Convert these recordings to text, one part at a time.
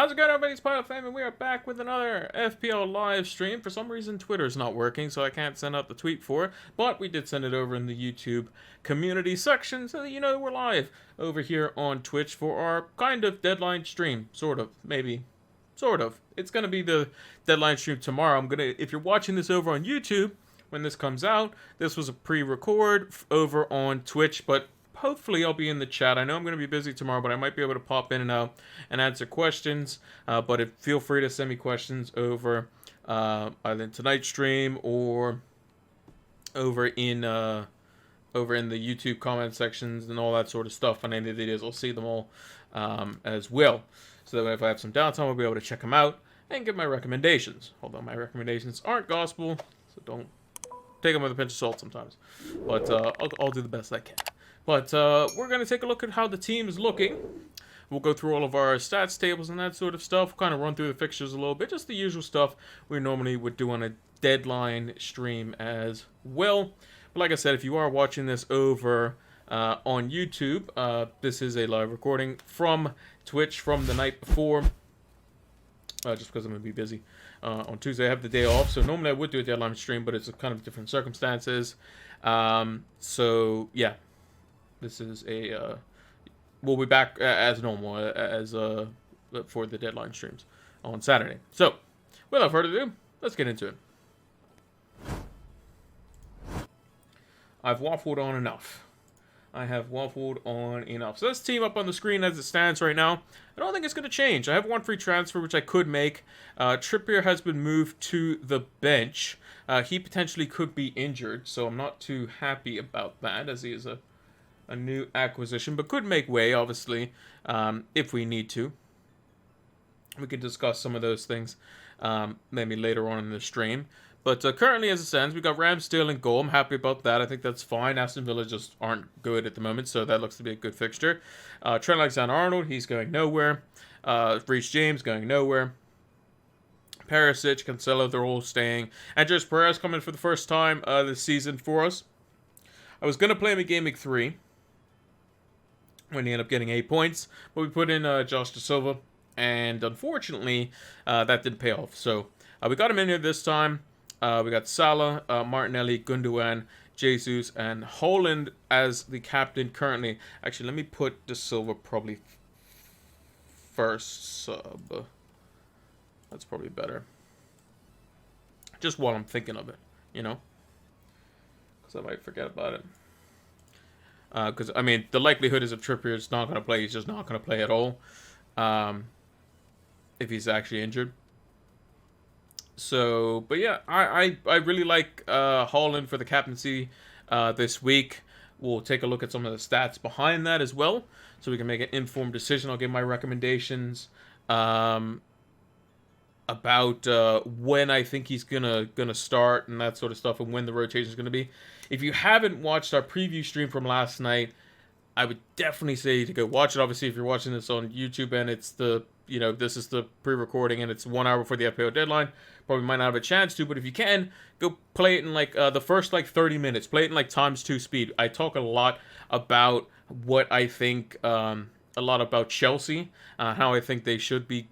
How's it going, everybody? It's Pilot Fam, and we are back with another FPL live stream. For some reason, Twitter's not working, so I can't send out the tweet for it, but we did send it over in the YouTube community section, so that you know we're live over here on Twitch for our kind of deadline stream. Sort of, maybe. Sort of. It's going to be the deadline stream tomorrow. If you're watching this over on YouTube, when this comes out, this was a pre-record over on Twitch, but hopefully I'll be in the chat. I know I'm going to be busy tomorrow, but I might be able to pop in and out and answer questions. But feel free to send me questions over either in tonight's stream or over in the YouTube comment sections and all that sort of stuff. On any of the videos, I'll see them all as well. So that if I have some downtime, I'll be able to check them out and give my recommendations. Although my recommendations aren't gospel, so don't take them with a pinch of salt sometimes. But I'll do the best I can. But we're going to take a look at how the team is looking. We'll go through all of our stats tables and that sort of stuff. Kind of run through the fixtures a little bit. Just the usual stuff we normally would do on a deadline stream as well. But like I said, if you are watching this over on YouTube, this is a live recording from Twitch from the night before. Just because I'm going to be busy. On Tuesday, I have the day off. So normally I would do a deadline stream, but it's kind of different circumstances. So, yeah. This is a, we'll be back as normal as for the deadline streams on Saturday. So, without further ado, let's get into it. I've waffled on enough. I have waffled on enough. So let's team up on the screen as it stands right now. I don't think it's going to change. I have one free transfer, which I could make. Trippier has been moved to the bench. He potentially could be injured, so I'm not too happy about that, as he is a new acquisition, but could make way, obviously, if we need to. We can discuss some of those things maybe later on in the stream. But currently, as it stands, we got Ramsdale in goal. I'm happy about that. I think that's fine. Aston Villa just aren't good at the moment, so that looks to be a good fixture. Trent Alexander-Arnold, he's going nowhere. Reece James going nowhere. Perisic, Cancelo, they're all staying. Andres Perez coming for the first time this season for us. I was going to play him in Gameweek 3. When he ended up getting 8 points, but we put in Josh Da Silva, and unfortunately, that didn't pay off. So we got him in here this time. We got Salah, Martinelli, Gundogan, Jesus, and Haaland as the captain currently. Actually, let me put Da Silva probably first sub. That's probably better. Just while I'm thinking of it, you know, because I might forget about it. Because, I mean, the likelihood is if Trippier is not going to play, he's just not going to play at all. If he's actually injured. So, but yeah, I really like Haaland for the captaincy this week. We'll take a look at some of the stats behind that as well, so we can make an informed decision. I'll give my recommendations about when I think he's gonna start and that sort of stuff, and when the rotation is gonna be. If you haven't watched our preview stream from last night, I would definitely say to go watch it. Obviously, if you're watching this on YouTube and it's this is the pre-recording and it's 1 hour before the FPL deadline, probably might not have a chance to, but if you can, go play it in the first 30 minutes. Play it in ×2 speed. I talk a lot about what I think, a lot about Chelsea, how I think they should be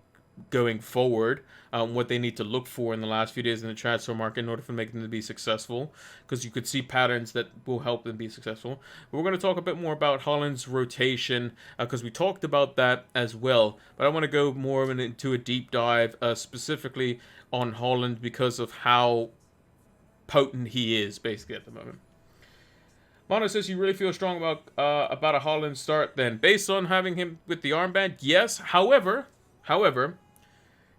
going forward, what they need to look for in the last few days in the transfer market in order for making them to be successful, because you could see patterns that will help them be successful. But we're going to talk a bit more about Haaland's rotation, because we talked about that as well, but I want to go more into a deep dive specifically on Haaland because of how potent he is basically at the moment. Mono says you really feel strong about a Haaland start then. Based on having him with the armband, yes. However,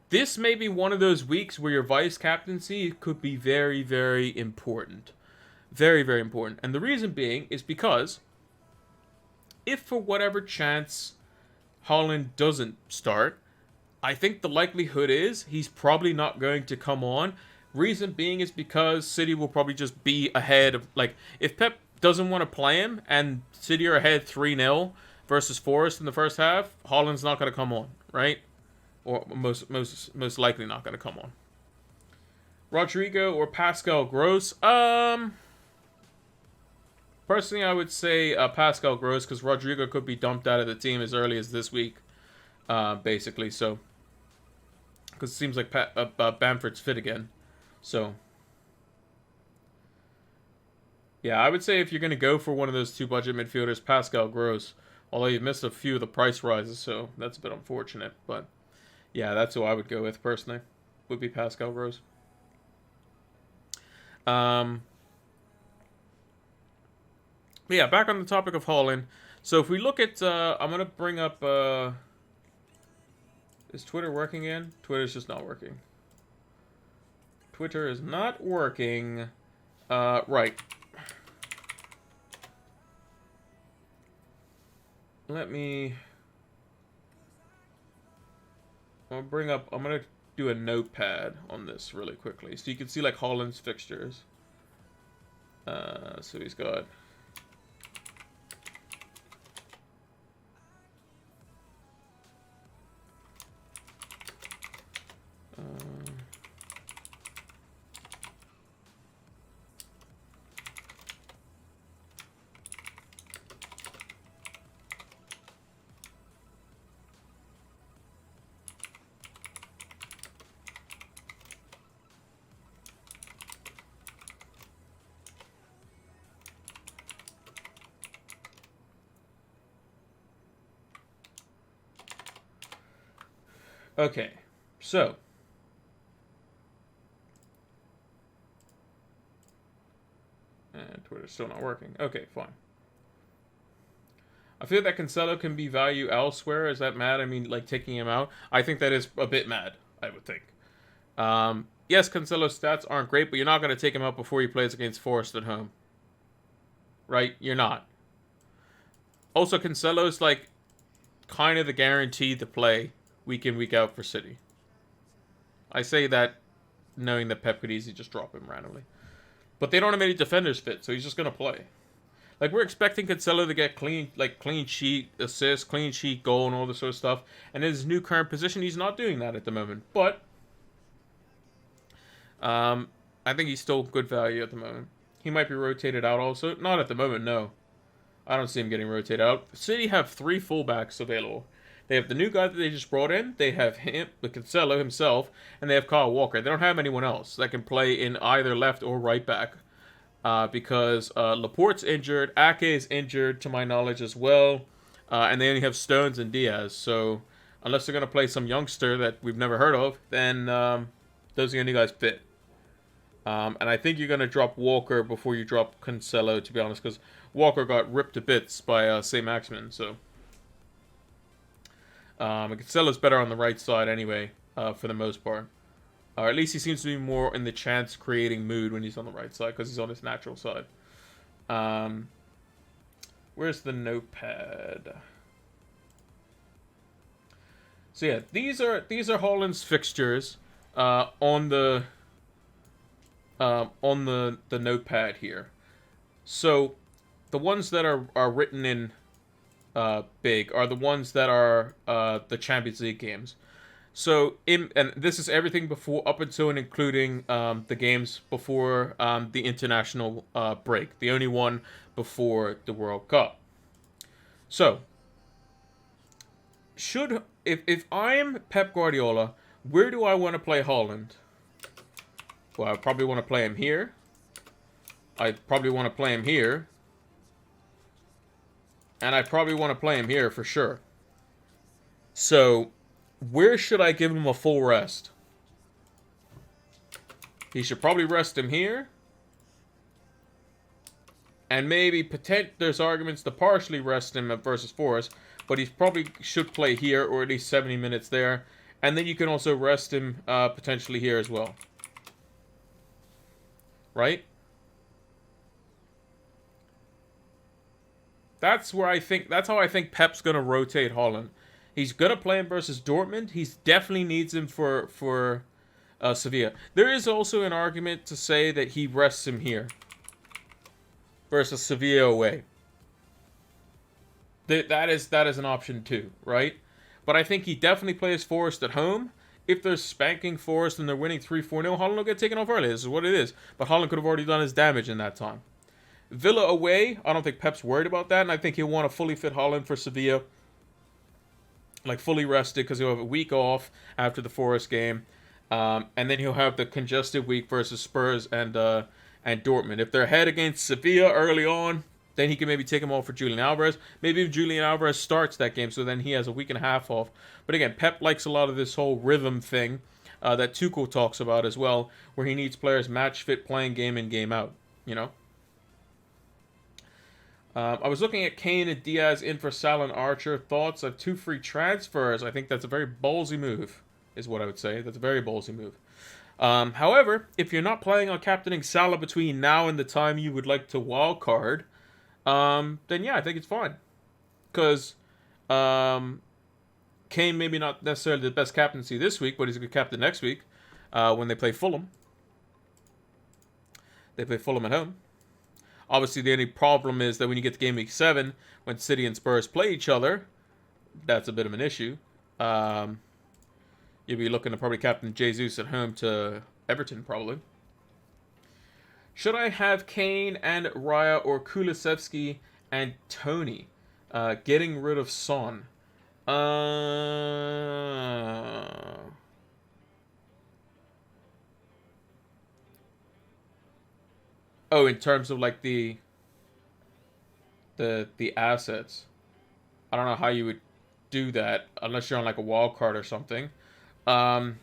this may be one of those weeks where your vice captaincy could be very, very important. Very, very important. And the reason being is because if for whatever chance Haaland doesn't start, I think the likelihood is he's probably not going to come on. Reason being is because City will probably just be ahead of, if Pep doesn't want to play him and City are ahead 3-0 versus Forest in the first half, Haaland's not going to come on, right? Or most likely not going to come on. Rodrigo or Pascal Gross? Personally, I would say Pascal Gross, because Rodrigo could be dumped out of the team as early as this week, basically. So Because it seems like Bamford's fit again. So, yeah, I would say if you're going to go for one of those two budget midfielders, Pascal Gross. Although you've missed a few of the price rises, so that's a bit unfortunate. But, yeah, that's who I would go with, personally. Would be Pascal Gross. Yeah, back on the topic of Haaland. So if we look at, I'm going to bring up, is Twitter working again? Twitter's just not working. Twitter is not working. Right. Let me, I'm going to do a notepad on this really quickly. So you can see like Haaland's fixtures. So he's got, okay, so and Twitter's still not working. Okay, fine. I feel that Cancelo can be value elsewhere. Is that mad? I mean, like taking him out. I think that is a bit mad. I would think. Yes, Cancelo's stats aren't great, but you're not going to take him out before he plays against Forest at home, right? You're not. Also, Cancelo's like kind of the guarantee to play week in, week out for City. I say that knowing that Pep could easily just drop him randomly. But they don't have any defenders fit, so he's just going to play. Like, we're expecting Cancelo to get clean sheet, assist, clean sheet, goal, and all this sort of stuff. And in his new current position, he's not doing that at the moment. But I think he's still good value at the moment. He might be rotated out also. Not at the moment, no. I don't see him getting rotated out. City have 3 fullbacks available. They have the new guy that they just brought in. They have him, the Cancelo himself, and they have Kyle Walker. They don't have anyone else that can play in either left or right back. Because Laporte's injured, Ake is injured to my knowledge as well, and they only have Stones and Diaz. So unless they're going to play some youngster that we've never heard of, then those are the only guys fit. And I think you're going to drop Walker before you drop Cancelo, to be honest, because Walker got ripped to bits by Saint-Maximin. So Cancelo's better on the right side anyway, for the most part. Or at least he seems to be more in the chance-creating mood when he's on the right side, because he's on his natural side. Where's the notepad? So yeah, these are Haaland's fixtures on the notepad here. So the ones that are written in big are the ones that are the Champions League games. So, and this is everything before, up until and including the games before the international break. The only one before the World Cup. So, if I'm Pep Guardiola, where do I want to play Haaland? Well, I probably want to play him here. I probably want to play him here. And I probably want to play him here for sure. So, where should I give him a full rest? He should probably rest him here. And maybe there's arguments to partially rest him at versus Forest. But he probably should play here, or at least 70 minutes there. And then you can also rest him potentially here as well. Right? That's how I think Pep's going to rotate Haaland. He's going to play him versus Dortmund. He definitely needs him for Sevilla. There is also an argument to say that he rests him here versus Sevilla away. That is an option too, right? But I think he definitely plays Forest at home. If they're spanking Forest and they're winning 3-4-0, Haaland will get taken off early. This is what it is. But Haaland could have already done his damage in that time. Villa away, I don't think Pep's worried about that, and I think he'll want to fully fit Haaland for Sevilla. like fully rested because he'll have a week off after the Forest game, and then he'll have the congested week versus Spurs and Dortmund. If they're ahead against Sevilla early on, then he can maybe take him off for Julian Alvarez. Maybe if Julian Alvarez starts that game, so then he has a week and a half off. But again, Pep likes a lot of this whole rhythm thing that Tuchel talks about as well, where he needs players match fit playing game in, game out, you know? I was looking at Kane and Diaz in for Salah and Archer. Thoughts? I have 2 free transfers. I think that's a very ballsy move, is what I would say. That's a very ballsy move. However, if you're not planning on captaining Salah between now and the time you would like to wildcard, then yeah, I think it's fine. Because Kane maybe not necessarily the best captaincy this week, but he's a good captain next week when they play Fulham. They play Fulham at home. Obviously, the only problem is that when you get to game week 7, when City and Spurs play each other, that's a bit of an issue. You'll be looking to probably captain Jesus at home to Everton, probably. Should I have Kane and Raya or Kulusevski and Tony? Getting rid of Son. Oh, in terms of like the assets, I don't know how you would do that unless you're on like a wild card or something. I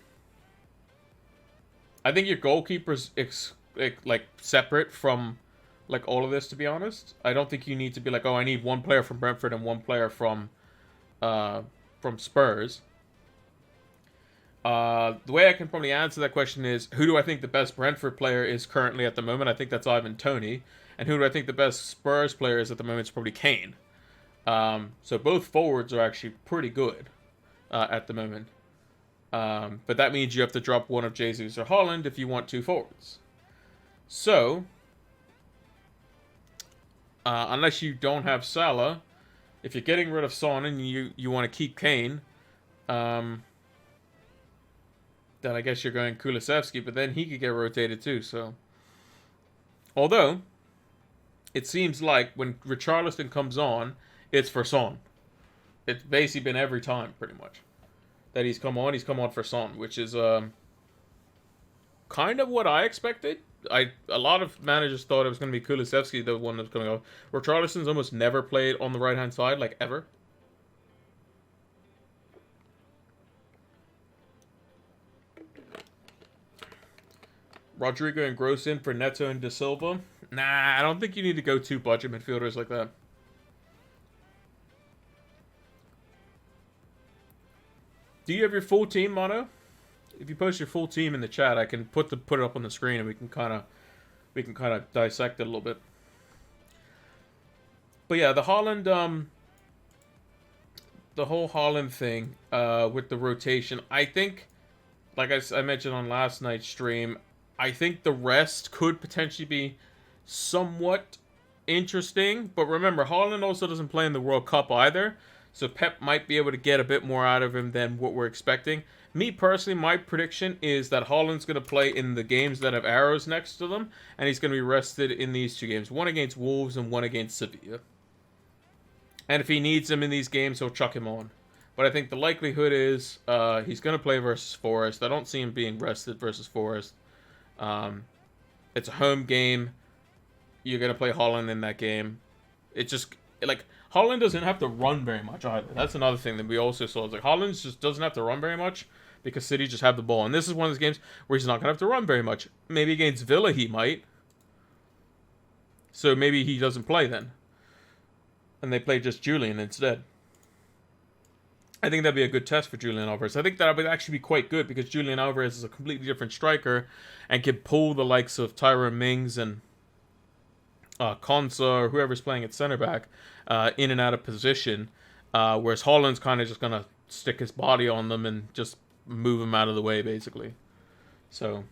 think your goalkeeper's like separate from like all of this. To be honest, I don't think you need to be like, oh, I need one player from Brentford and one player from Spurs. The way I can probably answer that question is, who do I think the best Brentford player is currently at the moment? I think that's Ivan Toney. And who do I think the best Spurs player is at the moment? It's probably Kane. So both forwards are actually pretty good at the moment. But that means you have to drop one of Jesus or Haaland if you want 2 forwards. So, unless you don't have Salah, if you're getting rid of Son and you want to keep Kane, then I guess you're going Kulusevski, but then he could get rotated too, so. Although, it seems like when Richarlison comes on, it's for Son. It's basically been every time, pretty much, that he's come on for Son, which is kind of what I expected. A lot of managers thought it was going to be Kulusevski, the one that's going to go. Richarlison's almost never played on the right-hand side, like ever. Rodrigo and Gross in for Neto and De Silva. Nah, I don't think you need to go 2 budget midfielders like that. Do you have your full team, Mono? If you post your full team in the chat, I can put it up on the screen and we can kind of dissect it a little bit. But yeah, the Haaland the whole Haaland thing with the rotation, I think, like I mentioned on last night's stream, I think the rest could potentially be somewhat interesting. But remember, Haaland also doesn't play in the World Cup either. So Pep might be able to get a bit more out of him than what we're expecting. Me personally, my prediction is that Haaland's going to play in the games that have arrows next to them. And he's going to be rested in these 2 games. One against Wolves and one against Sevilla. And if he needs him in these games, he'll chuck him on. But I think the likelihood is he's going to play versus Forest. I don't see him being rested versus Forest. It's a home game. You're going to play Haaland in that game. It's just, like, Haaland doesn't have to run very much either. That's another thing that we also saw. It's like, Haaland just doesn't have to run very much because City just have the ball. And this is one of those games where he's not going to have to run very much. Maybe against Villa he might. So maybe he doesn't play then. And they play just Julian instead. I think that'd be a good test for Julian Alvarez. I think that would actually be quite good because Julian Alvarez is a completely different striker and can pull the likes of Tyrone Mings and Konsa or whoever's playing at center back in and out of position. Whereas Haaland's kind of just going to stick his body on them and just move them out of the way, basically. So,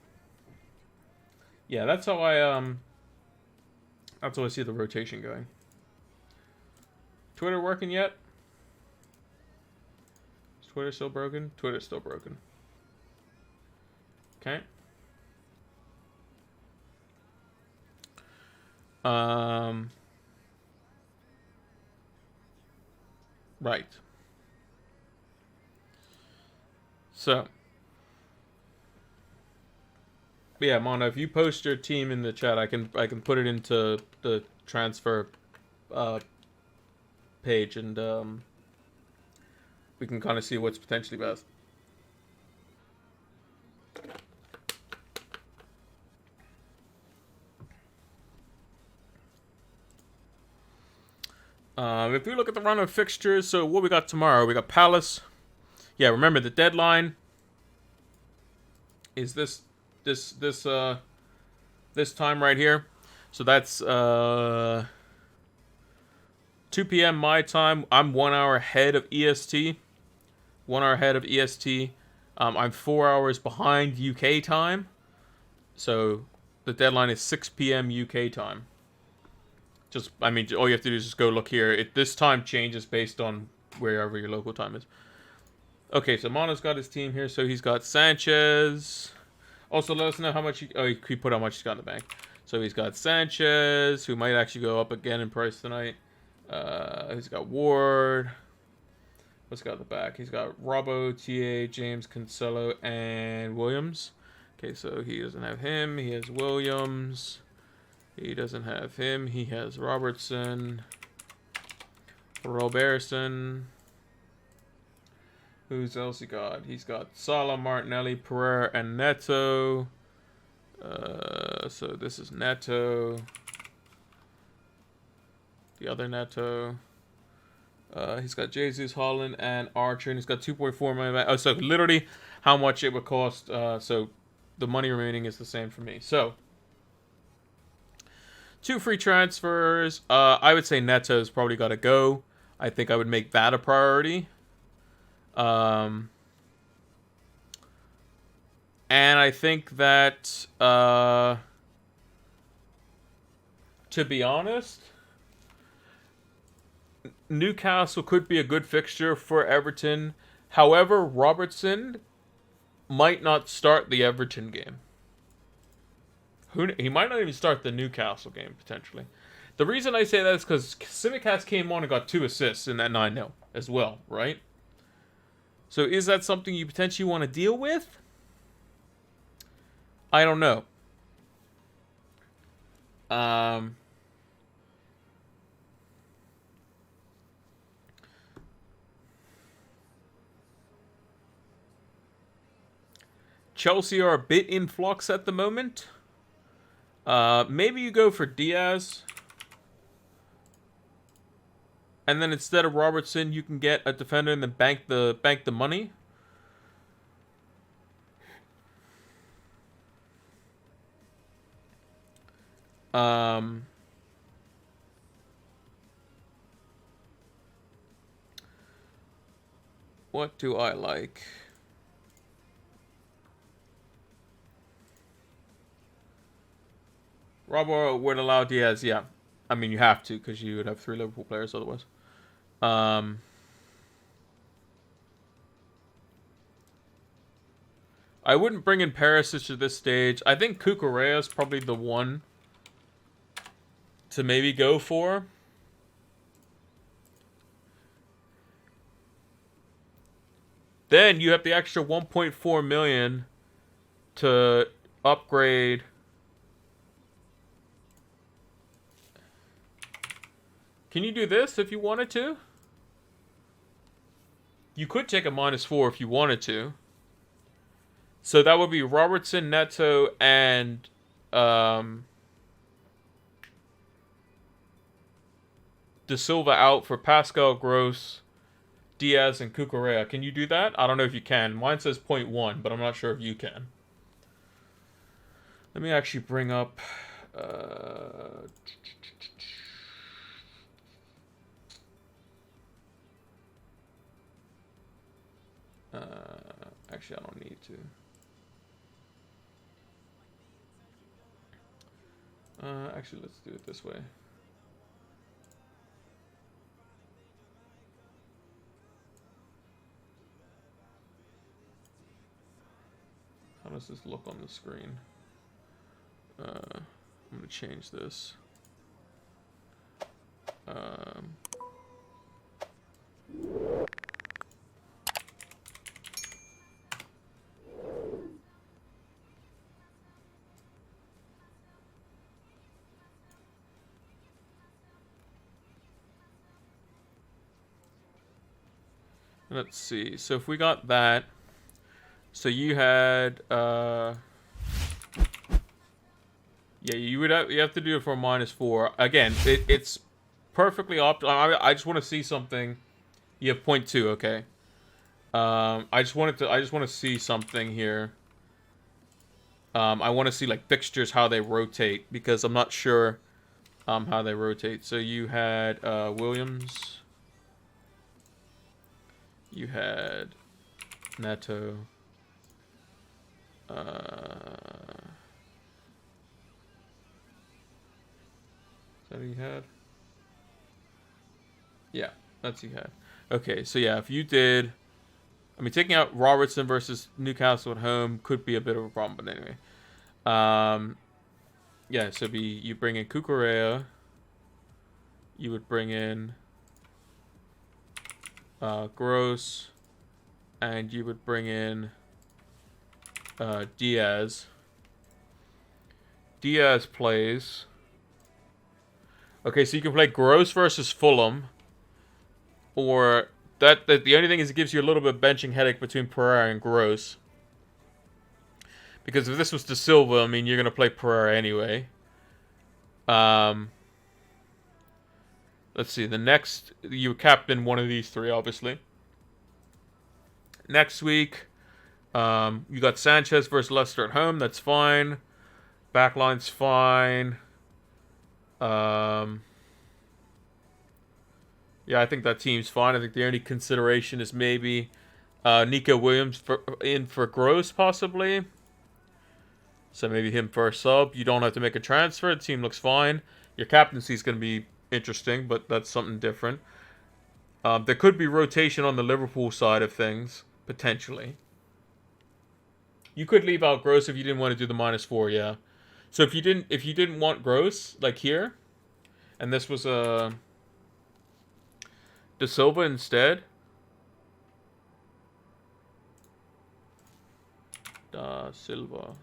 yeah, that's how I see the rotation going. Twitter working yet? Twitter still broken? Twitter's still broken. Okay. Right. So, yeah, Mono, if you post your team in the chat, I can put it into the transfer page, and we can kind of see what's potentially best. If we look at the run of fixtures, so what we got tomorrow, we got Palace. Yeah, remember the deadline is this time right here. So that's 2 p.m. my time. I'm 1 hour ahead of EST. 1 hour ahead of EST. I'm 4 hours behind UK time. So the deadline is 6 p.m. UK time. Just, I mean, all you have to do is just go look here. This time changes based on wherever your local time is. Okay, so Mono's got his team here. So he's got Sanchez. Also, let us know how much he put how much he's got in the bank. So he's got Sanchez, who might actually go up again in price tonight. He's got Ward. What's got in the back? He's got Robbo, TA, James, Cancelo, and Williams. Okay, so he doesn't have him. He has Williams. He doesn't have him. He has Robertson. Robertson. Who's else he got? He's got Salah, Martinelli, Pereira, and Neto. So this is Neto. The other Neto. He's got Jesus, Holland, and Archer, and he's got 2.4 million. Oh, so literally how much it would cost. So the money remaining is the same for me. So 2 free transfers. I would say Neto's probably got to go. I think I would make that a priority. And I think that, to be honest, Newcastle could be a good fixture for Everton. However, Robertson might not start the Everton game. He might not even start the Newcastle game, potentially. The reason I say that is because Tsimikas came on and got 2 assists in that 9-0 as well, right? So is that something you potentially want to deal with? I don't know. Chelsea are a bit in flux at the moment. Maybe you go for Diaz. And then instead of Robertson, you can get a defender and then bank the money. What do I like? Robbo would allow Diaz, yeah. I mean, you have to, because you would have 3 Liverpool players otherwise. I wouldn't bring in Perisic at this stage. I think Cucurella is probably the one to maybe go for. Then you have the extra 1.4 million to upgrade. Can you do this if you wanted to? You could take a -4 if you wanted to. So that would be Robertson, Neto, and De Silva out for Pascal, Gross, Diaz, and Cucurella. Can you do that? I don't know if you can. Mine says 0.1, but I'm not sure if you can. Let me actually bring up... actually, I don't need to. Actually, let's do it this way. How does this look on the screen? I'm going to change this. Let's see. So if we got that, so you had yeah, you have to do it for a -4. Again, it's perfectly optimal. I just want to see something. You have .2, okay. I just want to see something here. I want to see like fixtures, how they rotate, because I'm not sure how they rotate. So you had Williams. You had Neto. Is that who you had? Yeah, that's who you had. Okay, so yeah, if you did, I mean, taking out Robertson versus Newcastle at home could be a bit of a problem, but anyway. Yeah, so you bring in Cucurella. You would bring in Gross, and you would bring in Diaz. Diaz plays. Okay, so you can play Gross versus Fulham, or that the only thing is it gives you a little bit of benching headache between Pereira and Gross. Because if this was De Silva, I mean, you're gonna play Pereira anyway. Let's see. The next, you captain one of these three, obviously. Next week, you got Sanchez versus Leicester at home. That's fine. Backline's fine. Yeah, I think that team's fine. I think the only consideration is maybe Nico Williams for Gross, possibly. So maybe him for a sub. You don't have to make a transfer. The team looks fine. Your captaincy is going to be interesting, but that's something different. There could be rotation on the Liverpool side of things, potentially. You could leave out Gross if you didn't want to do the -4, yeah. So if you didn't want Gross, like here, and this was De Silva instead. Da Silva.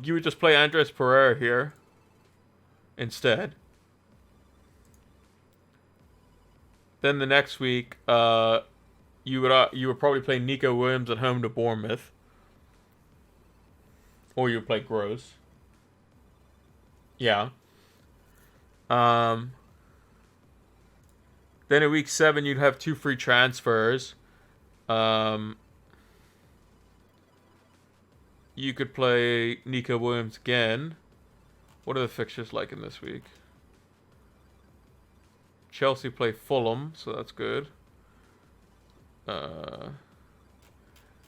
You would just play Andres Pereira here instead. Then the next week, you would probably play Nico Williams at home to Bournemouth, or you would play Gross. Yeah. Then in week 7, you'd have 2 free transfers. You could play Nico Williams again. What are the fixtures like in this week? Chelsea play Fulham, so that's good.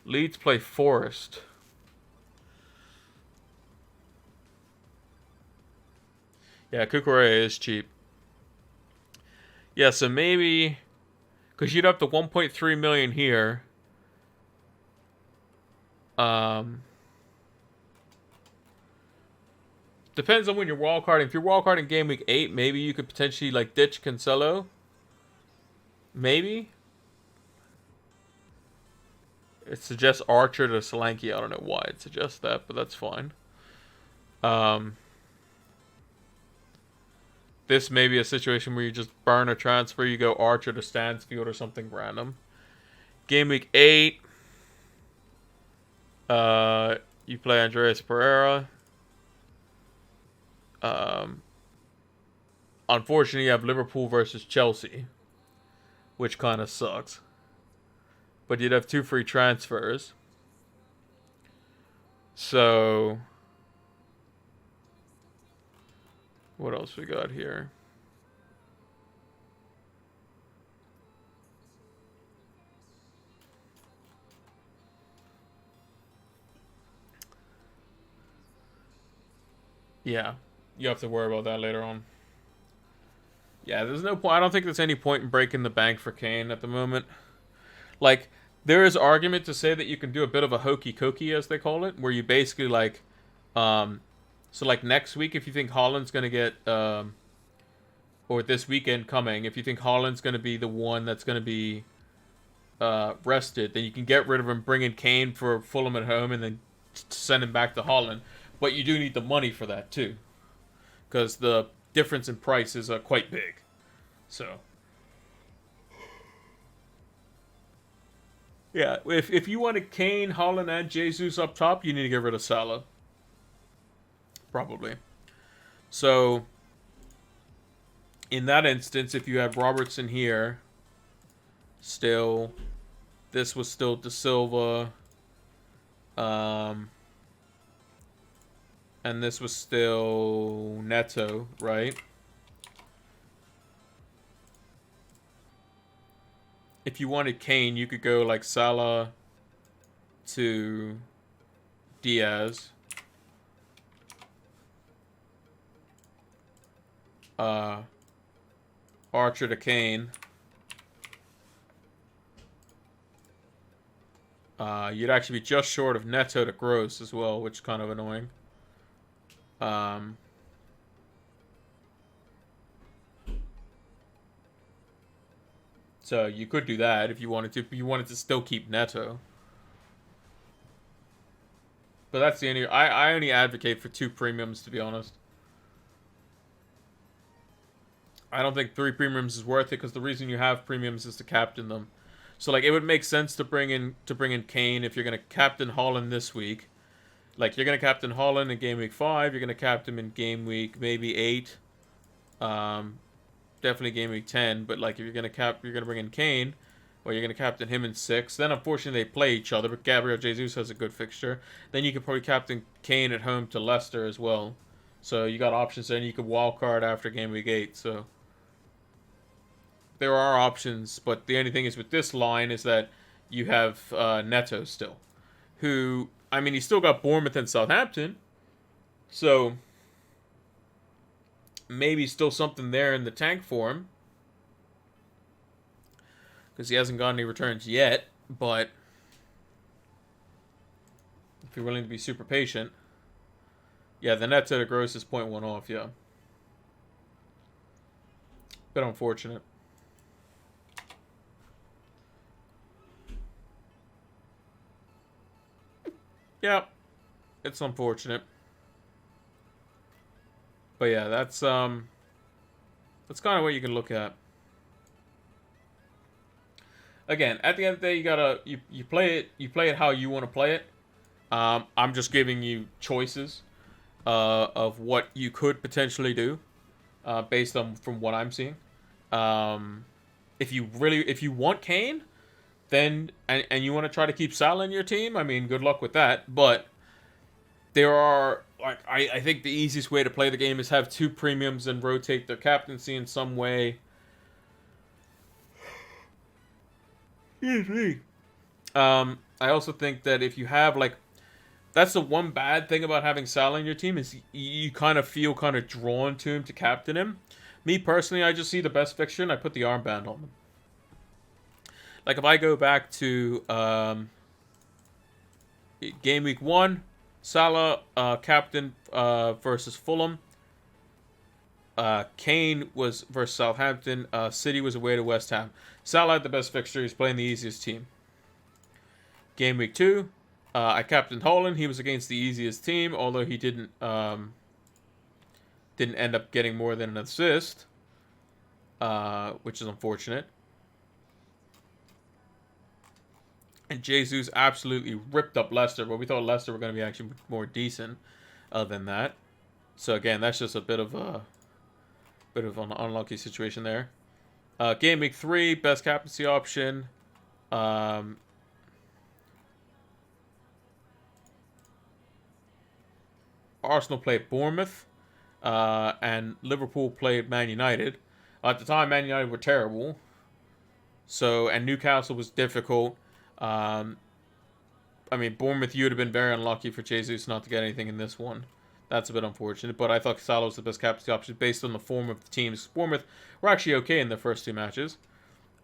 Leeds play Forest. Yeah, Cucurella is cheap. Yeah, so maybe, because you'd have the 1.3 million here. Depends on when you're wildcarding. If you're wildcarding game week 8, maybe you could potentially like ditch Cancelo. Maybe. It suggests Archer to Solanke. I don't know why it suggests that, but that's fine. This may be a situation where you just burn a transfer. You go Archer to Stansfield or something random. Game week 8. You play Andreas Pereira. Unfortunately, you have Liverpool versus Chelsea, which kind of sucks. But you'd have 2 free transfers. So, what else we got here? Yeah, you have to worry about that later on. Yeah, there's no point. I don't think there's any point in breaking the bank for Kane at the moment. Like, there is argument to say that you can do a bit of a hokey cokey, as they call it, where you basically like, so like next week, if you think Haaland's gonna get, or this weekend coming, if you think Haaland's gonna be the one that's gonna be rested, then you can get rid of him, bring in Kane for Fulham at home, and then send him back to Haaland. But you do need the money for that too, because the difference in price is quite big. So, Yeah, if you wanted Kane, Holland, and Jesus up top, you need to get rid of Salah. Probably. So, in that instance, if you had Robertson here, still, this was still De Silva, and this was still Neto, right? If you wanted Kane, you could go like Salah to Diaz. Archer to Kane. You'd actually be just short of Neto to Gross as well, which is kind of annoying. So you could do that if you wanted to. If you wanted to still keep Neto. But that's the only... I only advocate for 2 premiums, to be honest. I don't think 3 premiums is worth it, because the reason you have premiums is to captain them. So, like, it would make sense to bring in Kane if you're going to captain Holland this week. Like, you're going to captain Holland in Game Week 5. You're going to captain him in Game Week maybe 8. Definitely Game Week 10. But, like, if you're going to bring in Kane, or you're going to captain him in 6. Then, unfortunately, they play each other. But Gabriel Jesus has a good fixture. Then you could probably captain Kane at home to Leicester as well. So, you got options there. And you could wildcard after Game Week 8. So, there are options, but the only thing is with this line is that you have Neto still, who, I mean, he's still got Bournemouth and Southampton, so maybe still something there in the tank for him, because he hasn't gotten any returns yet, but if you're willing to be super patient, yeah, the Neto to Gross is 0.1 off, yeah. Bit unfortunate. Yeah, it's unfortunate. But yeah, that's kind of what you can look at. Again, at the end of the day, you play it how you want to play it. I'm just giving you choices of what you could potentially do based on from what I'm seeing. If you want Kane, then and you want to try to keep Salah in your team, I mean, good luck with that. But there are, like, I think the easiest way to play the game is have 2 premiums and rotate their captaincy in some way. Excuse me. I also think that if you have, like, that's the one bad thing about having Salah in your team is you kind of feel kind of drawn to him to captain him. Me personally, I just see the best fixture and I put the armband on him. Like, if I go back to Game Week 1, Salah, captain versus Fulham. Kane was versus Southampton. City was away to West Ham. Salah had the best fixture. He's playing the easiest team. Game Week 2, I captained Holland. He was against the easiest team, although he didn't end up getting more than an assist, which is unfortunate. And Jesus absolutely ripped up Leicester, but we thought Leicester were going to be actually more decent than that. So again, that's just a bit of an unlucky situation there. Game Week 3, best captaincy option. Arsenal played Bournemouth, and Liverpool played Man United. At the time, Man United were terrible. So, and Newcastle was difficult. I mean, Bournemouth, you would have been very unlucky for Jesus not to get anything in this one. That's a bit unfortunate, but I thought Salah was the best captaincy option based on the form of the teams. Bournemouth were actually okay in their first 2 matches.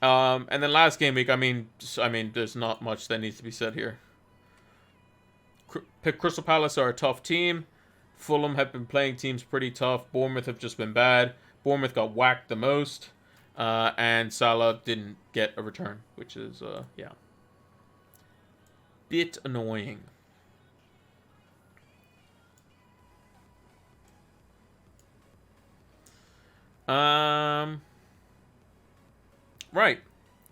And then last game week, I mean, there's not much that needs to be said here. Crystal Palace are a tough team. Fulham have been playing teams pretty tough. Bournemouth have just been bad. Bournemouth got whacked the most. And Salah didn't get a return, which is, yeah, bit annoying. Right.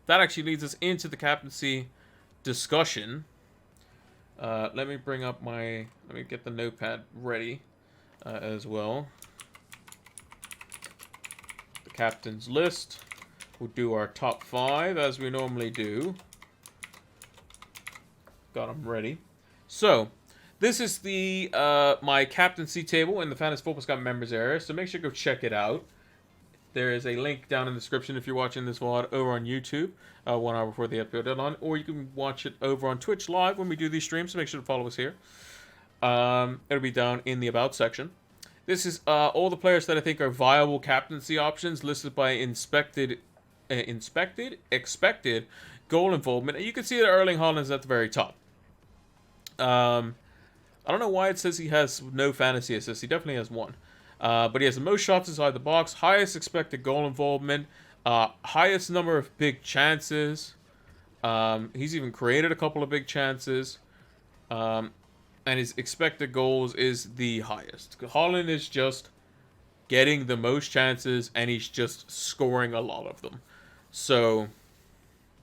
That actually leads us into the captaincy discussion. Let me bring up my... Let me get the notepad ready as well. The captain's list. We'll do our top 5 as we normally do. Got them ready. So, this is the my captaincy table in the Fantasy Football Scout members area, so make sure to go check it out. There is a link down in the description if you're watching this VOD over on YouTube, 1 hour before the FPL deadline, or you can watch it over on Twitch live when we do these streams, so make sure to follow us here. It'll be down in the About section. This is all the players that I think are viable captaincy options, listed by expected goal involvement, and you can see that Erling Haaland's at the very top. I don't know why it says he has no fantasy assists. He definitely has 1. But he has the most shots inside the box, highest expected goal involvement, highest number of big chances. He's even created a couple of big chances. And his expected goals is the highest. Haaland is just getting the most chances, and he's just scoring a lot of them. So,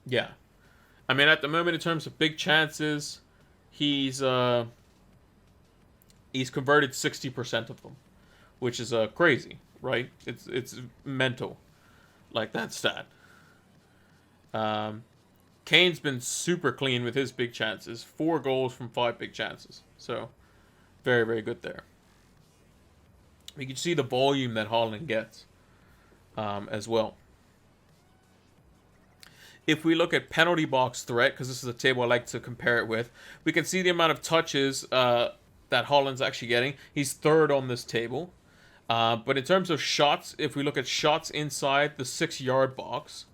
yeah. I mean, at the moment, in terms of big chances, he's converted 60% of them, which is crazy, right? It's mental, like that stat. Kane's been super clean with his big chances. 4 goals from 5 big chances. So, very, very good there. You can see the volume that Haaland gets as well. If we look at penalty box threat, because this is a table I like to compare it with, we can see the amount of touches that Haaland's actually getting. He's 3rd on this table. But in terms of shots, if we look at shots inside the 6-yard box,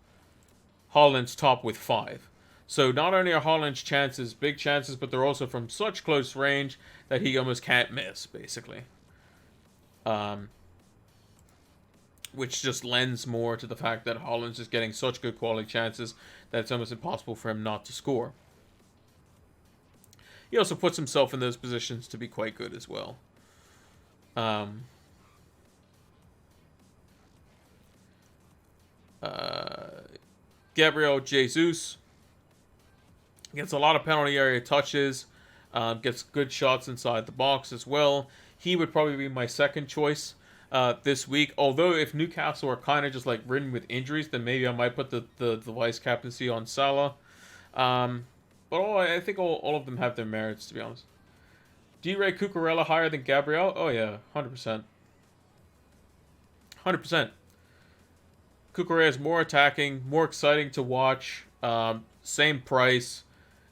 Haaland's top with 5. So not only are Haaland's chances big chances, but they're also from such close range that he almost can't miss, basically. Which just lends more to the fact that Haaland's just getting such good quality chances that it's almost impossible for him not to score. He also puts himself in those positions to be quite good as well. Gabriel Jesus gets a lot of penalty area touches, gets good shots inside the box as well. He would probably be my second choice this week. Although if Newcastle are kind of just like ridden with injuries, then maybe I might put the vice captaincy on Salah. But I think all of them have their merits, to be honest. Do you rate Cucurella higher than Gabriel? Oh yeah, 100%. 100%. Cucurella is more attacking, more exciting to watch. Same price.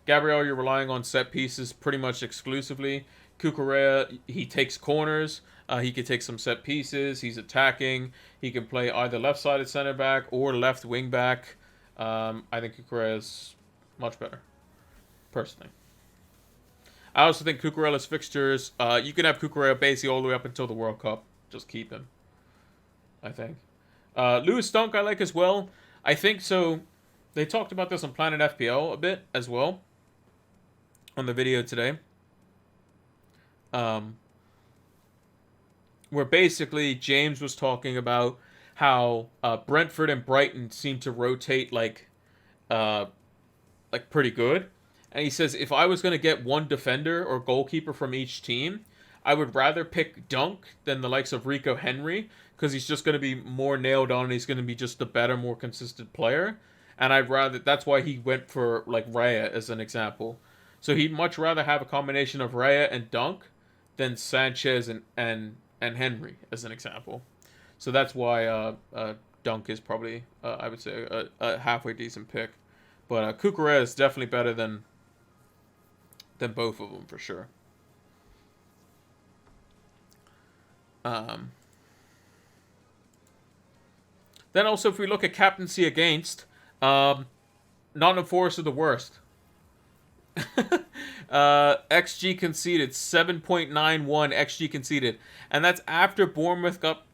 Gabriel, you're relying on set pieces pretty much exclusively. Cucurella, he takes corners. He can take some set pieces. He's attacking. He can play either left-sided center back or left wing back. I think Cucurella is much better, personally. I also think Cucurella's fixtures, you can have Cucurella basically all the way up until the World Cup. Just keep him, I think. Lewis Dunk I like as well. I think so. They talked about this on Planet FPL a bit as well on the video today. Where basically James was talking about how Brentford and Brighton seem to rotate like pretty good. And he says if I was going to get one defender or goalkeeper from each team, I would rather pick Dunk than the likes of Rico Henry, because he's just going to be more nailed on and he's going to be just a better, more consistent player. And that's why he went for like Raya as an example. So he'd much rather have a combination of Raya and Dunk than Sanchez and Henry as an example. So that's why Dunk is probably, I would say, a halfway decent pick. But Cucurella is definitely better than both of them for sure. Then also, if we look at captaincy against, Nottingham Forest are the worst. XG conceded, 7.91 XG conceded. And that's after Bournemouth got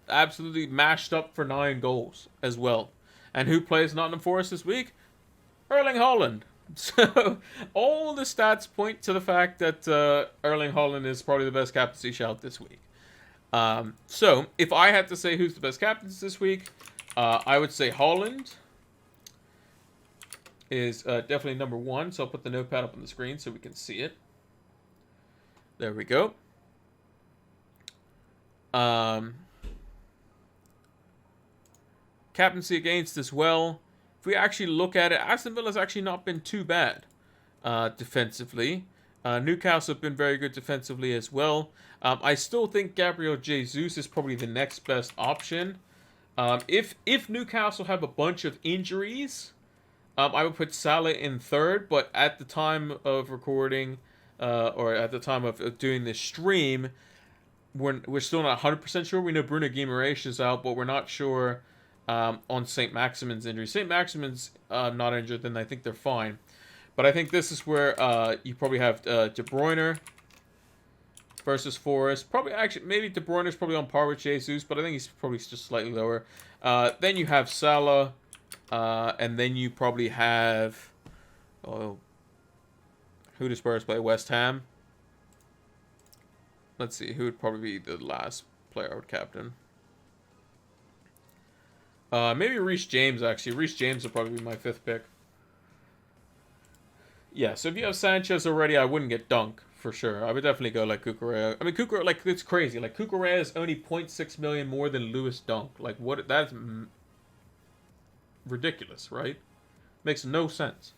absolutely mashed up for 9 goals as well. And who plays Nottingham Forest this week? Erling Haaland. So, all the stats point to the fact that Erling Haaland is probably the best captaincy shout this week. So, if I had to say who's the best captains this week, I would say Haaland, is definitely number 1. So I'll put the notepad up on the screen so we can see it. There we go. Captaincy against as well. If we actually look at it, Aston Villa's actually not been too bad defensively. Newcastle have been very good defensively as well. I still think Gabriel Jesus is probably the next best option. If Newcastle have a bunch of injuries, I would put Salah in third. But at the time of recording, or at the time of doing this stream, we're still not 100% sure. We know Bruno Guimaraes is out, but we're not sure on St. Maximin's injury. St. Maximin's not injured, then I think they're fine. But I think this is where you probably have De Bruyne versus Forest. Probably, actually, maybe De Bruyne is probably on par with Jesus, but I think he's probably just slightly lower. Then you have Salah, and then you probably have... Oh, who does Spurs play? West Ham. Let's see, who would probably be the last player I would captain? Maybe Reece James, actually. Reece James would probably be my 5th pick. Yeah, so if you have Sanchez already, I wouldn't get Dunk, for sure. I would definitely go like Cucurella. I mean, Cucurella, like, it's crazy. Like, Cucurella is only 0.6 million more than Lewis Dunk. Like, what? That's ridiculous, right? Makes no sense.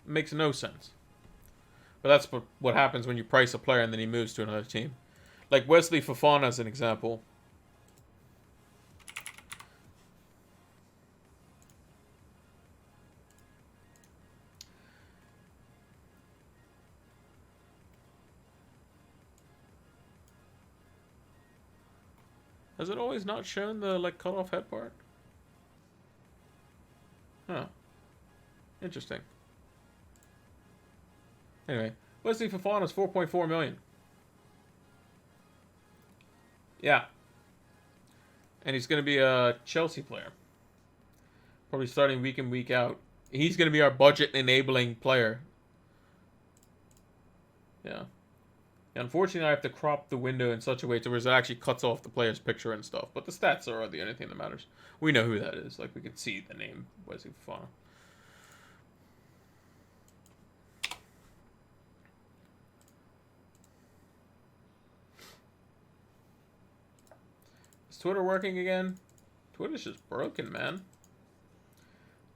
Makes no sense. But that's what happens when you price a player and then he moves to another team. Like Wesley Fofana as an example. Has it always not shown the like cut-off head part? Huh. Interesting. Anyway, Wesley Fofana is 4.4 million. Yeah. And he's going to be a Chelsea player. Probably starting week in, week out. He's going to be our budget-enabling player. Yeah. Unfortunately, I have to crop the window in such a way to where it actually cuts off the player's picture and stuff. But the stats are the only thing that matters. We know who that is. Like, we can see the name Wesley Fofana. Is Twitter working again? Twitter's just broken, man.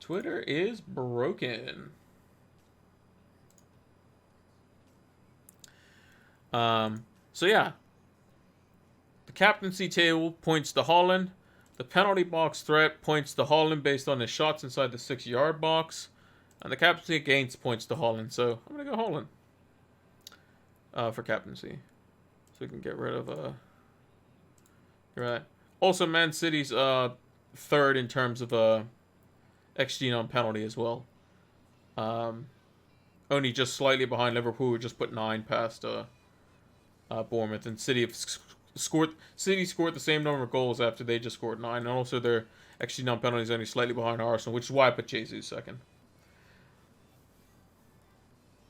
Twitter is broken. So yeah, the captaincy table points to Haaland. The penalty box threat points to Haaland based on his shots inside the 6-yard box. And the captaincy against points to Haaland. So I'm going to go Haaland for captaincy. So we can get rid of... Right. Also, Man City's third in terms of XG on penalty as well. Only just slightly behind Liverpool, who just put 9 past... Bournemouth, and City scored the same number of goals after they just scored 9, and also their XG non-penalties only slightly behind Arsenal, which is why I put Jesus second.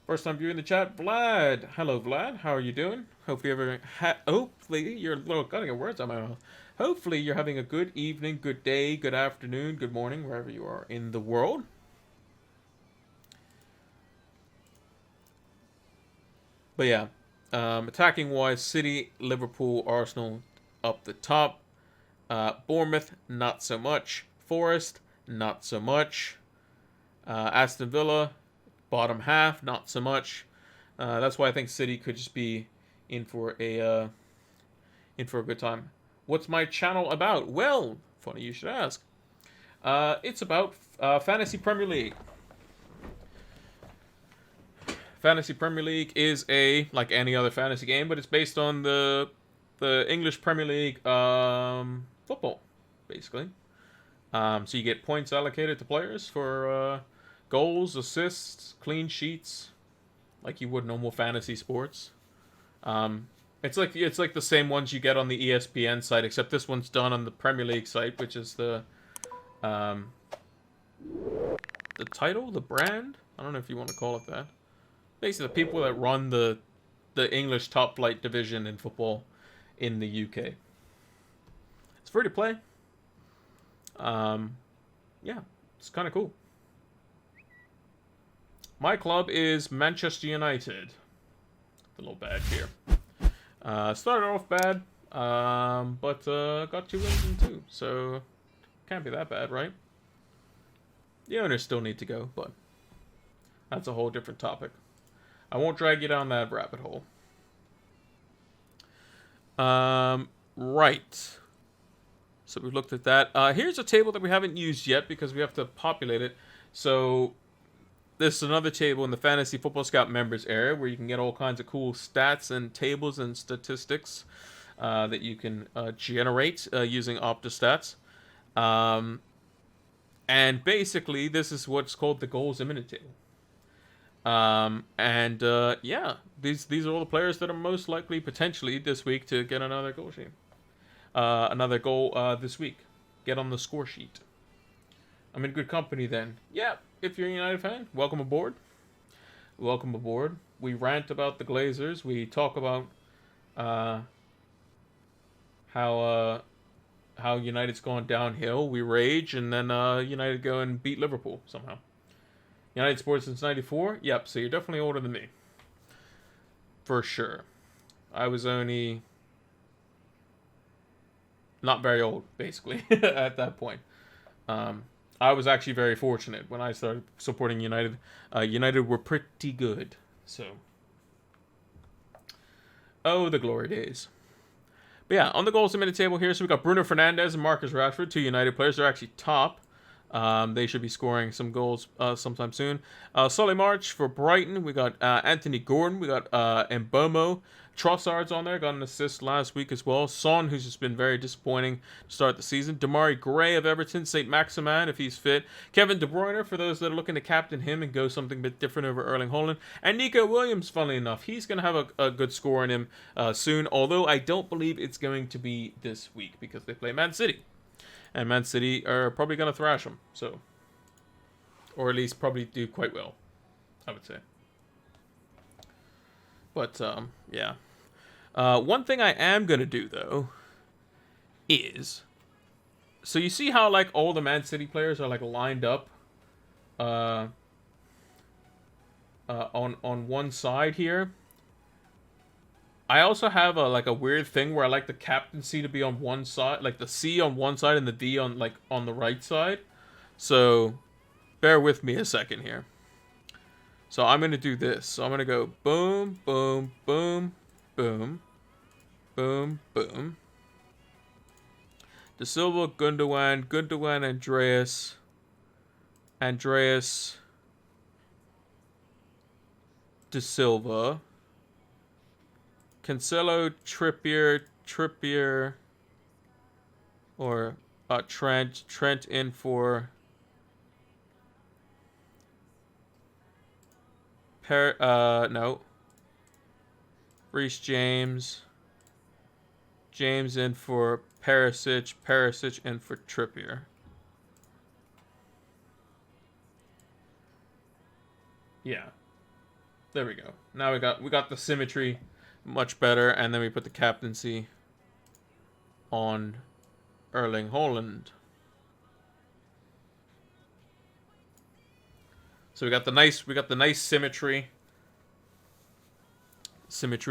First time viewing the chat, Vlad. Hello, Vlad. How are you doing? Hopefully you're a little cutting of words on my mouth. Hopefully you're having a good evening, good day, good afternoon, good morning, wherever you are in the world. But yeah. Attacking wise, City, Liverpool, Arsenal up the top. Bournemouth, not so much. Forest, not so much. Aston Villa, bottom half, not so much. That's why I think City could just be in for a good time. What's my channel about? Well, funny you should ask. It's about Fantasy Premier League. Fantasy Premier League is like any other fantasy game, but it's based on the English Premier League football, basically. So you get points allocated to players for goals, assists, clean sheets, like you would normal fantasy sports. It's like the same ones you get on the ESPN site, except this one's done on the Premier League site, which is the title, the brand. I don't know if you want to call it that. Basically, the people that run the English top flight division in football in the UK. It's free to play. Yeah, it's kind of cool. My club is Manchester United. The little badge here. Started off bad, but got 2 wins in 2, so can't be that bad, right? The owners still need to go, but that's a whole different topic. I won't drag you down that rabbit hole. Right. So we've looked at that. Here's a table that we haven't used yet because we have to populate it. So this is another table in the Fantasy Football Scout members area where you can get all kinds of cool stats and tables and statistics that you can generate using Opta stats. And basically, this is what's called the goals imminent table. Yeah, these are all the players that are most likely potentially this week to get another goal sheet. Another goal this week. Get on the score sheet. I'm in good company then. Yeah, if you're a United fan, welcome aboard. Welcome aboard. We rant about the Glazers. We talk about how United's gone downhill. We rage, and then United go and beat Liverpool somehow. United sports since '94. Yep. So you're definitely older than me, for sure. I was only not very old, basically, at that point. I was actually very fortunate when I started supporting United. United were pretty good, so. Oh, the glory days. But yeah, on the goals a minute table here, so we got Bruno Fernandes and Marcus Rashford, 2 United players. They're actually top. They should be scoring some goals sometime soon. Solly March for Brighton. We got Anthony Gordon. We got Mbomo. Trossard's on there. Got an assist last week as well. Son, who's just been very disappointing to start the season. Damari Gray of Everton. St. Maximin, if he's fit. Kevin De Bruyne, for those that are looking to captain him and go something a bit different over Erling Haaland. And Nico Williams, funnily enough. He's going to have a good score in him soon. Although I don't believe it's going to be this week because they play Man City. And Man City are probably going to thrash them. So, or at least probably do quite well, I would say. But, yeah. One thing I am going to do, though, is... So you see how, like, all the Man City players are, like, lined up on one side here? I also have a weird thing where I like the captaincy to be on one side, like the C on one side and the D on the right side. So bear with me a second here. So I'm gonna do this. So I'm gonna go boom, boom, boom, boom, boom, boom. De Silva, Gundogan, Andreas, De Silva. Cancelo, Trippier, or Trent in for no. Reece James in for Perisic in for Trippier. Yeah. There we go. Now we got the symmetry much better, and then we put the captaincy on Erling Haaland. So we got the nice symmetry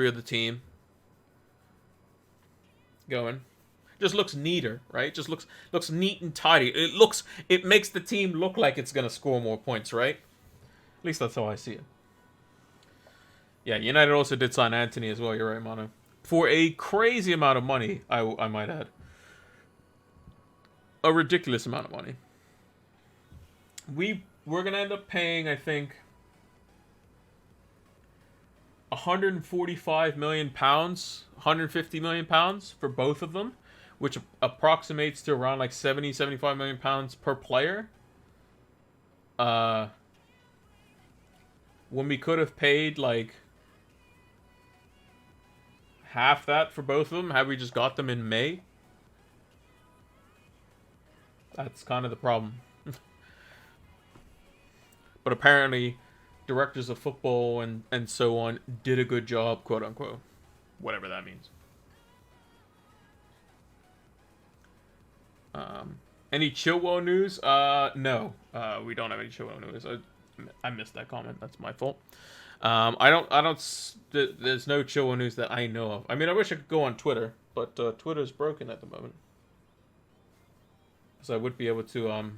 of the team going. Just looks neater, right? Just looks neat and tidy. It makes the team look like it's gonna score more points, right? At least that's how I see it. Yeah, United also did sign Anthony as well. You're right, Manu. For a crazy amount of money, I might add. A ridiculous amount of money. We're gonna end up paying, I think, £145 million, £150 million for both of them, which approximates to around like £75 million per player. When we could have paid like half that for both of them had we just got them in May. That's kind of the problem. But apparently directors of football and so on did a good job, quote unquote, whatever that means. Any Chilwell news? No. We don't have any Chilwell news. I missed that comment. That's my fault. There's no Chilwell news that I know of. I mean, I wish I could go on Twitter, but Twitter's broken at the moment. So I would be able to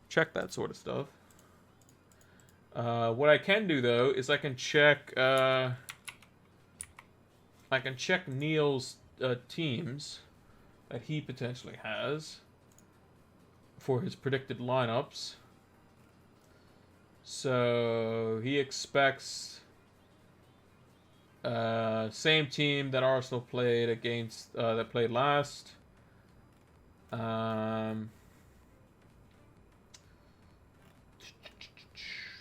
check that sort of stuff. What I can do though is I can check Neil's teams that he potentially has for his predicted lineups. So he expects same team that Arsenal played against that played last.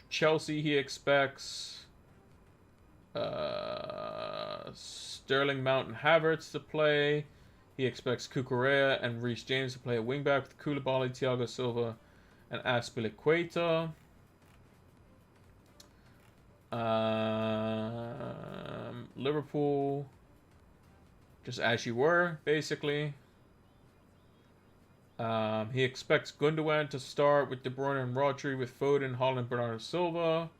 Chelsea he expects Sterling, Mount, and Havertz to play. He expects Cucurella and Reece James to play at wingback with Koulibaly, Thiago Silva, and Azpilicueta. Liverpool, just as you were, basically. He expects Gundogan to start with De Bruyne and Rodri, with Foden, Haaland, Bernardo Silva,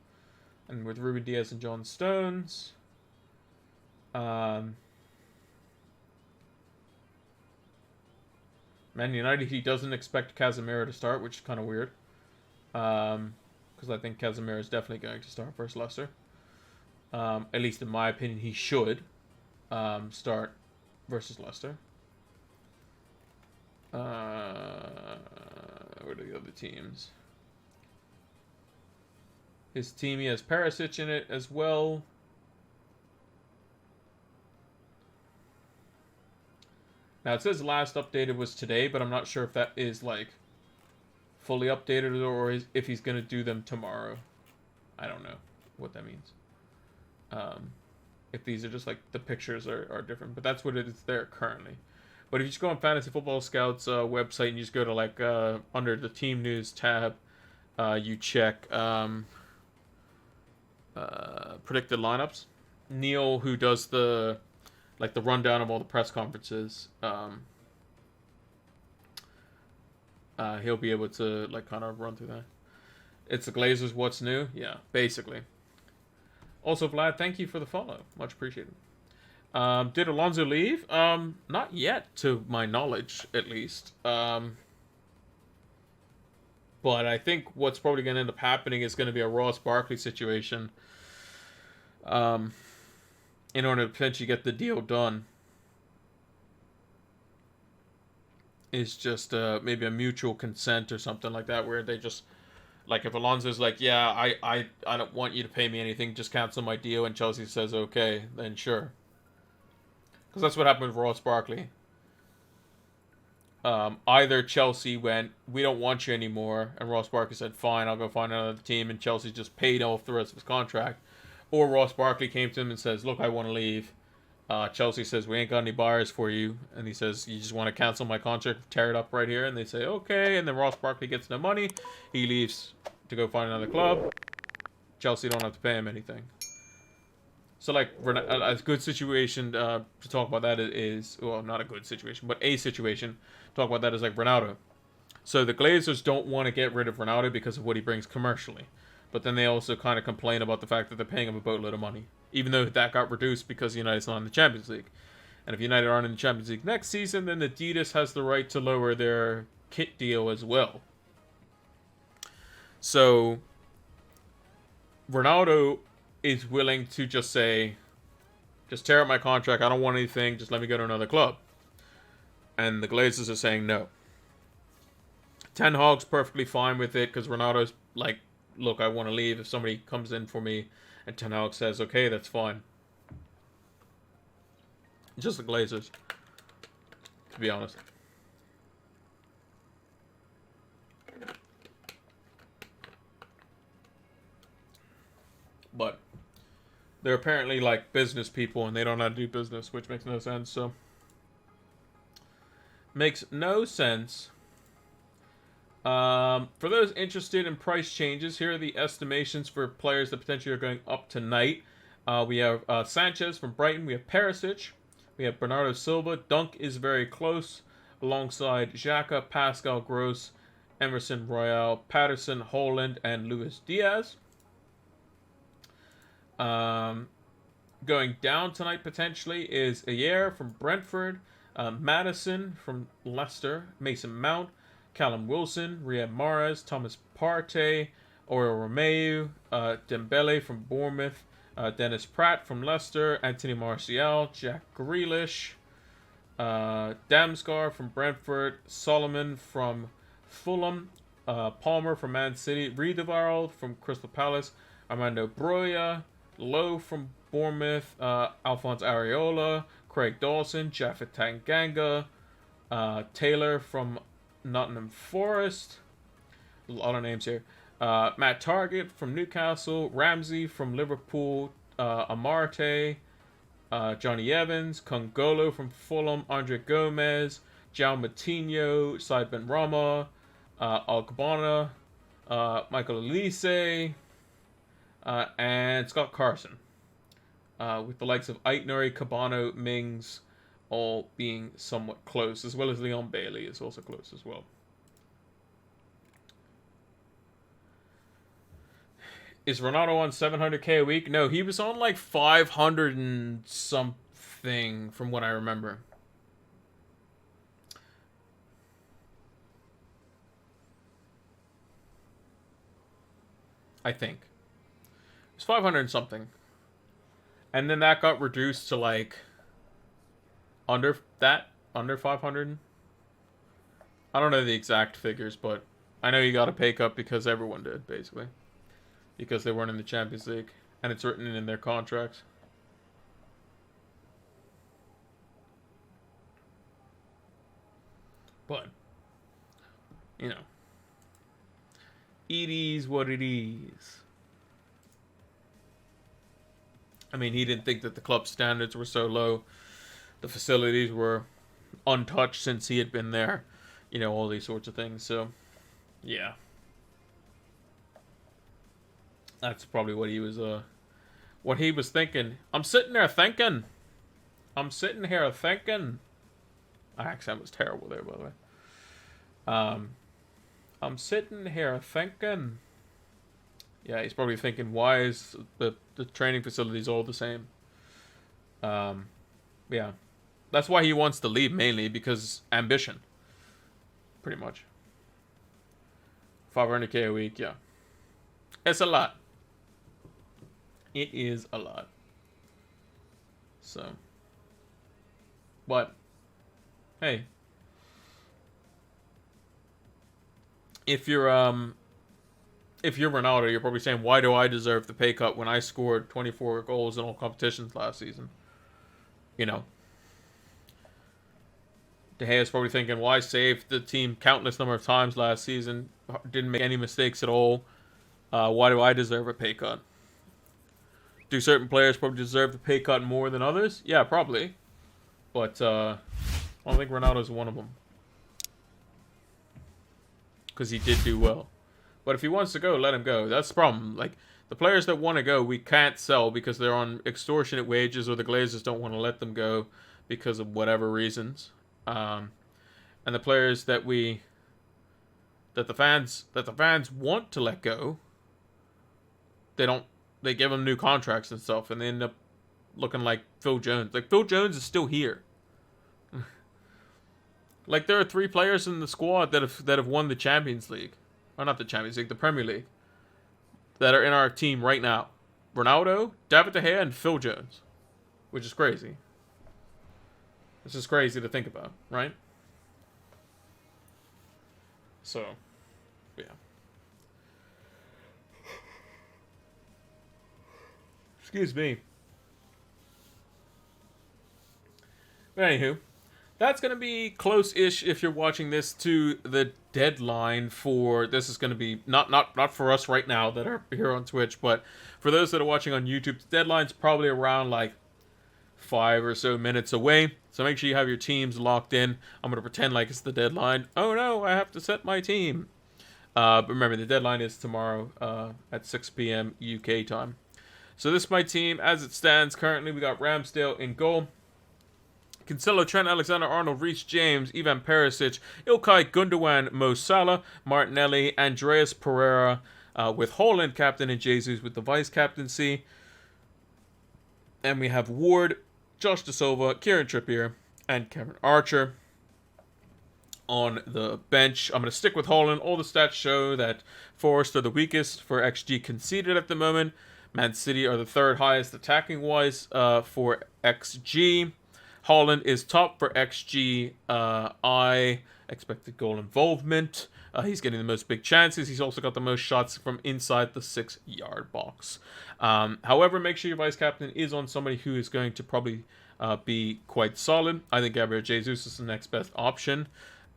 and with Ruben Diaz and John Stones. Man United, he doesn't expect Casemiro to start, which is kind of weird. Because I think Casemiro is definitely going to start versus Leicester. At least in my opinion, he should start versus Leicester. What are the other teams? His team, he has Perisic in it as well. Now it says last updated was today, but I'm not sure if that is like fully updated or if he's going to do them tomorrow. I don't know what that means. If these are just like the pictures are different, but that's what it is there currently. But if you just go on Fantasy Football Scouts website and you just go to like under the team news tab, you check predicted lineups. Neil, who does the rundown of all the press conferences, he'll be able to like kind of run through that. It's the Glazers. What's new? Yeah, basically. Also, Vlad, thank you for the follow. Much appreciated. Did Alonso leave? Not yet, to my knowledge, at least. But I think what's probably going to end up happening is going to be a Ross Barkley situation. In order to potentially get the deal done. Is just maybe a mutual consent or something like that, where they just, like, if Alonso's like, yeah, I don't want you to pay me anything, just cancel my deal, and Chelsea says okay, then sure. Because that's what happened with Ross Barkley. Either Chelsea went, we don't want you anymore, and Ross Barkley said, fine, I'll go find another team, and Chelsea just paid off the rest of his contract. Or Ross Barkley came to him and says, look, I want to leave. Chelsea says, we ain't got any buyers for you. And he says, you just want to cancel my contract, tear it up right here. And they say, okay. And then Ross Barkley gets no money. He leaves to go find another club. Chelsea don't have to pay him anything. So, like, a good situation to talk about that is, well, not a good situation, but a situation to talk about that is like Ronaldo. So the Glazers don't want to get rid of Ronaldo because of what he brings commercially. But then they also kind of complain about the fact that they're paying him a boatload of money. Even though that got reduced because United's not in the Champions League. And if United aren't in the Champions League next season, then Adidas has the right to lower their kit deal as well. So Ronaldo is willing to just say, just tear up my contract, I don't want anything, just let me go to another club. And the Glazers are saying no. Ten Hag's perfectly fine with it because Ronaldo's like, look, I want to leave. If somebody comes in for me and Ten Hag says, okay, that's fine. Just the Glazers, to be honest. But they're apparently like business people and they don't know how to do business, which makes no sense. So, makes no sense. For those interested in price changes, here are the estimations for players that potentially are going up tonight. We have Sanchez from Brighton. We have Perisic. We have Bernardo Silva. Dunk is very close. alongside Xhaka, Pascal Gross, Emerson Royale, Patterson, Holland, and Luis Diaz. Going down tonight potentially is Ayer from Brentford, Madison from Leicester, Mason Mount, Callum Wilson, Riyad Mahrez, Thomas Partey, Oriol Romeu, Dembele from Bournemouth, Dennis Pratt from Leicester, Anthony Martial, Jack Grealish, Damsgaard from Brentford, Solomon from Fulham, Palmer from Man City, Riedewald from Crystal Palace, Armando Broja, Lowe from Bournemouth, Alphonse Areola, Craig Dawson, Japhet Tanganga, Taylor from Nottingham Forest. A lot of names here. Matt Target from Newcastle, Ramsey from Liverpool, Amarte, Johnny Evans, Congolo from Fulham, Andre Gomez, João Matinho, Said Ben Rama, Algbana, Michael Elise, and Scott Carson. With the likes of Aitnuri, Cabano, Mings all being somewhat close, as well as Leon Bailey is also close as well. Is Ronaldo on 700k a week? No, he was on like 500 and something from what I remember. I think. It was 500 and something. And then that got reduced to like under 500. I don't know the exact figures, but I know he got a pay cut because everyone did, basically. Because they weren't in the Champions League. And it's written in their contracts. But, you know. It is what it is. I mean, he didn't think that the club standards were so low. The facilities were untouched since he had been there. You know, all these sorts of things. So, yeah. That's probably what he was thinking. I'm sitting there thinking. My accent was terrible there, by the way. I'm sitting here thinking. Yeah, he's probably thinking, why is the training facilities all the same? Yeah. That's why he wants to leave, mainly, because ambition. Pretty much. 500k a week, yeah. It's a lot. It is a lot. So. But, hey. If you're Ronaldo, you're probably saying, why do I deserve the pay cut when I scored 24 goals in all competitions last season? You know. De Gea's probably thinking, well, I saved the team countless number of times last season. Didn't make any mistakes at all. Why do I deserve a pay cut? Do certain players probably deserve the pay cut more than others? Yeah, probably. But I don't think Ronaldo's one of them. Because he did do well. But if he wants to go, let him go. That's the problem. Like, the players that want to go, we can't sell because they're on extortionate wages, or the Glazers don't want to let them go because of whatever reasons. And the players that the fans want to let go, they give them new contracts and stuff, and they end up looking like Phil Jones. Like, Phil Jones is still here. Like, there are 3 players in the squad that have won the Champions League. Or not the Champions League, the Premier League. That are in our team right now. Ronaldo, David De Gea, and Phil Jones. Which is crazy. This is crazy to think about, right? So, yeah. Excuse me. But anywho, that's going to be close-ish if you're watching this to the deadline for... This is going to be not for us right now that are here on Twitch, but for those that are watching on YouTube, the deadline's probably around like 5 or so minutes away. So make sure you have your teams locked in. I'm going to pretend like it's the deadline. Oh no, I have to set my team. But remember, the deadline is tomorrow at 6 p.m. UK time. So this is my team as it stands currently. We got Ramsdale in goal. Cancelo, Trent Alexander-Arnold, Reece James, Ivan Perisic, Ilkay Gundogan, Mo Salah, Martinelli, Andreas Pereira, with Haaland captain and Jesus with the vice captaincy. And we have Ward, Josh Da Silva, Kieran Trippier, and Kevin Archer on the bench. I'm going to stick with Haaland. All the stats show that Forest are the weakest for XG conceded at the moment. Man City are the third highest attacking-wise for XG. Haaland is top for XG expected goal involvement. He's getting the most big chances. He's also got the most shots from inside the 6-yard box. However, make sure your vice captain is on somebody who is going to probably be quite solid. I think Gabriel Jesus is the next best option.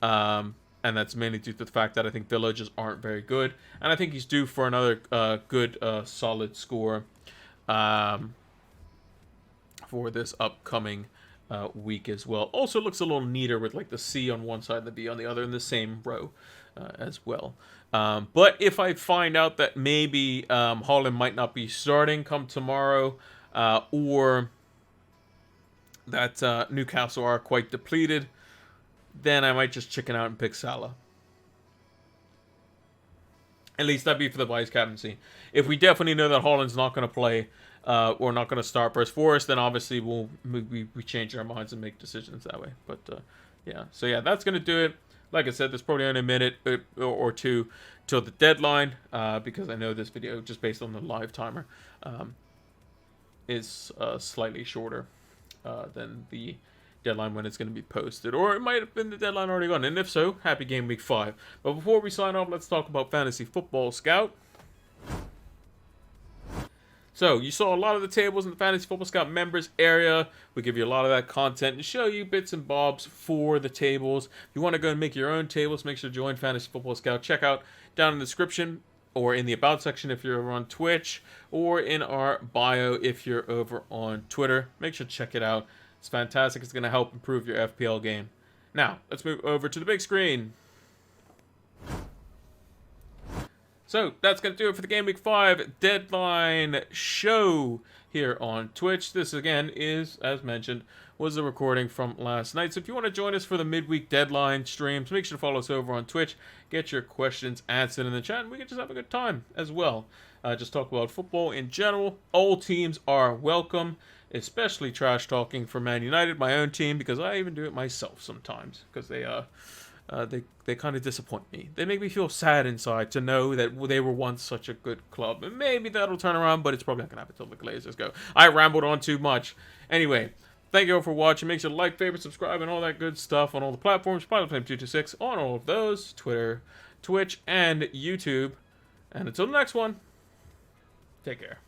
And that's mainly due to the fact that I think Villa just aren't very good. And I think he's due for another good, solid score for this upcoming week as well. Also looks a little neater with like the C on one side and the B on the other in the same row as well. But if I find out that maybe Haaland might not be starting come tomorrow, or that Newcastle are quite depleted, then I might just chicken out and pick Salah. At least that'd be for the vice captaincy. If we definitely know that Haaland's not going to play or not going to start versus Forest, then obviously we change our minds and make decisions that way. But yeah, so yeah, that's going to do it. Like I said, there's probably only a minute or two till the deadline because I know this video, just based on the live timer, is slightly shorter than the deadline when it's going to be posted, or it might have been the deadline already gone, and if so, happy game week 5. But before we sign off, let's talk about Fantasy Football Scout. So you saw a lot of the tables in the Fantasy Football Scout members area. We give you a lot of that content and show you bits and bobs for the tables. If you want to go and make your own tables, make sure to join Fantasy Football Scout. Check out down in the description or in the About section if you're over on Twitch, or in our bio if you're over on Twitter. Make sure to check it out. It's fantastic. It's going to help improve your FPL game. Now, let's move over to the big screen. So, that's going to do it for the Game Week 5 deadline show here on Twitch. This, again, is, as mentioned, was a recording from last night. So, if you want to join us for the midweek deadline streams, make sure to follow us over on Twitch. Get your questions answered in the chat, and we can just have a good time as well. Just talk about football in general. All teams are welcome, especially trash talking for Man United, my own team, because I even do it myself sometimes, because they kind of disappoint me. They make me feel sad inside to know that they were once such a good club, and maybe that'll turn around, but it's probably not gonna happen until the Glazers go. I rambled on too much. Anyway, thank you all for watching. Make sure to like, favorite, subscribe, and all that good stuff on all the platforms. PilotFlame226 on all of those: Twitter, Twitch, and YouTube. And until the next one, take care.